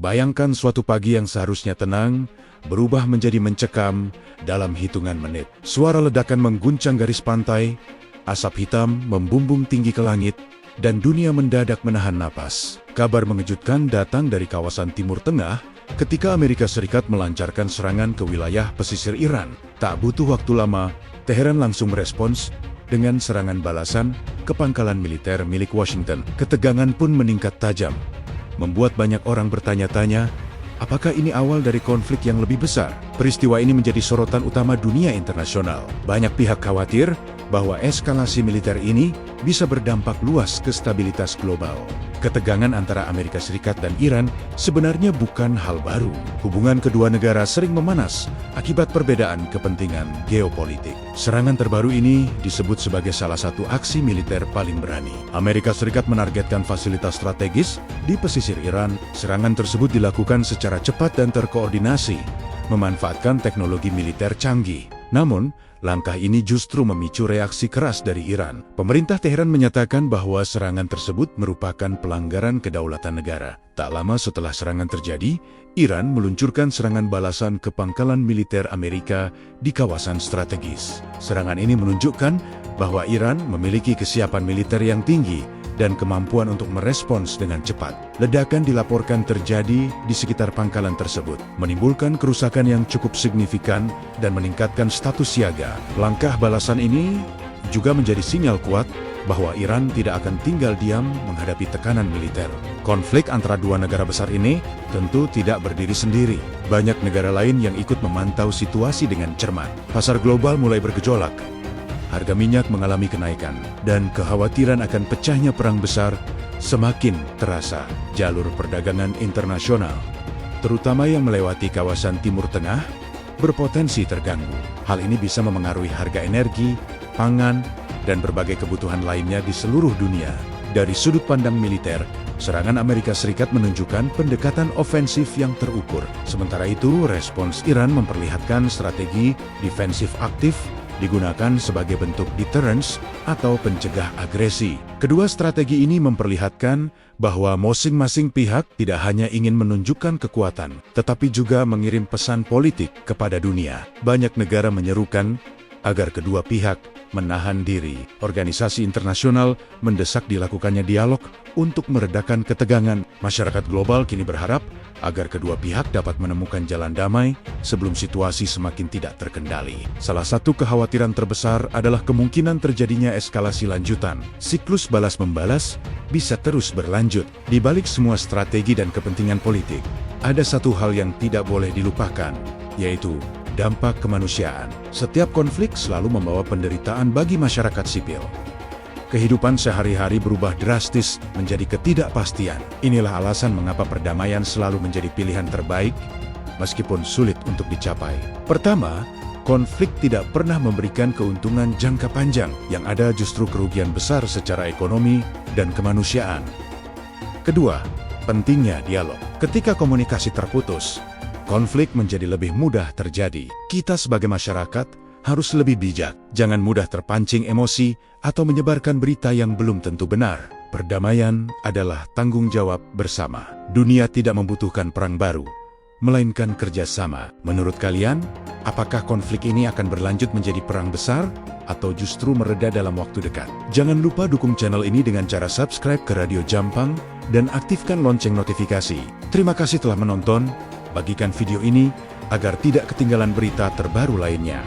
Bayangkan suatu pagi yang seharusnya tenang, berubah menjadi mencekam dalam hitungan menit. Suara ledakan mengguncang garis pantai, asap hitam membumbung tinggi ke langit, dan dunia mendadak menahan napas. Kabar mengejutkan datang dari kawasan Timur Tengah ketika Amerika Serikat melancarkan serangan ke wilayah pesisir Iran. Tak butuh waktu lama, Teheran langsung merespons dengan serangan balasan ke pangkalan militer milik Washington. Ketegangan pun meningkat tajam, membuat banyak orang bertanya-tanya, apakah ini awal dari konflik yang lebih besar? Peristiwa ini menjadi sorotan utama dunia internasional. Banyak pihak khawatir bahwa eskalasi militer ini bisa berdampak luas ke stabilitas global. Ketegangan antara Amerika Serikat dan Iran sebenarnya bukan hal baru. Hubungan kedua negara sering memanas akibat perbedaan kepentingan geopolitik. Serangan terbaru ini disebut sebagai salah satu aksi militer paling berani. Amerika Serikat menargetkan fasilitas strategis di pesisir Iran. Serangan tersebut dilakukan secara cepat dan terkoordinasi, memanfaatkan teknologi militer canggih. Namun, langkah ini justru memicu reaksi keras dari Iran. Pemerintah Teheran menyatakan bahwa serangan tersebut merupakan pelanggaran kedaulatan negara. Tak lama setelah serangan terjadi, Iran meluncurkan serangan balasan ke pangkalan militer Amerika di kawasan strategis. Serangan ini menunjukkan bahwa Iran memiliki kesiapan militer yang tinggi dan kemampuan untuk merespons dengan cepat. Ledakan dilaporkan terjadi di sekitar pangkalan tersebut, menimbulkan kerusakan yang cukup signifikan dan meningkatkan status siaga. Langkah balasan ini juga menjadi sinyal kuat bahwa Iran tidak akan tinggal diam menghadapi tekanan militer. Konflik antara dua negara besar ini tentu tidak berdiri sendiri. Banyak negara lain yang ikut memantau situasi dengan cermat. Pasar global mulai bergejolak. Harga minyak mengalami kenaikan, dan kekhawatiran akan pecahnya perang besar semakin terasa. Jalur perdagangan internasional, terutama yang melewati kawasan Timur Tengah, berpotensi terganggu. Hal ini bisa memengaruhi harga energi, pangan, dan berbagai kebutuhan lainnya di seluruh dunia. Dari sudut pandang militer, serangan Amerika Serikat menunjukkan pendekatan ofensif yang terukur. Sementara itu, respons Iran memperlihatkan strategi defensif aktif digunakan sebagai bentuk deterrence atau pencegah agresi. Kedua strategi ini memperlihatkan bahwa masing-masing pihak tidak hanya ingin menunjukkan kekuatan, tetapi juga mengirim pesan politik kepada dunia. Banyak negara menyerukan agar kedua pihak menahan diri. Organisasi internasional mendesak dilakukannya dialog untuk meredakan ketegangan. Masyarakat global kini berharap agar kedua pihak dapat menemukan jalan damai sebelum situasi semakin tidak terkendali. Salah satu kekhawatiran terbesar adalah kemungkinan terjadinya eskalasi lanjutan. Siklus balas-membalas bisa terus berlanjut. Di balik semua strategi dan kepentingan politik, ada satu hal yang tidak boleh dilupakan, yaitu dampak kemanusiaan. Setiap konflik selalu membawa penderitaan bagi masyarakat sipil. Kehidupan sehari-hari berubah drastis menjadi ketidakpastian. Inilah alasan mengapa perdamaian selalu menjadi pilihan terbaik, meskipun sulit untuk dicapai. Pertama, konflik tidak pernah memberikan keuntungan jangka panjang. Yang ada justru kerugian besar secara ekonomi dan kemanusiaan. Kedua, pentingnya dialog. Ketika komunikasi terputus, konflik menjadi lebih mudah terjadi. Kita sebagai masyarakat harus lebih bijak. Jangan mudah terpancing emosi atau menyebarkan berita yang belum tentu benar. Perdamaian adalah tanggung jawab bersama. Dunia tidak membutuhkan perang baru, melainkan kerjasama. Menurut kalian, apakah konflik ini akan berlanjut menjadi perang besar atau justru mereda dalam waktu dekat? Jangan lupa dukung channel ini dengan cara subscribe ke Radio Jampang dan aktifkan lonceng notifikasi. Terima kasih telah menonton. Bagikan video ini agar tidak ketinggalan berita terbaru lainnya.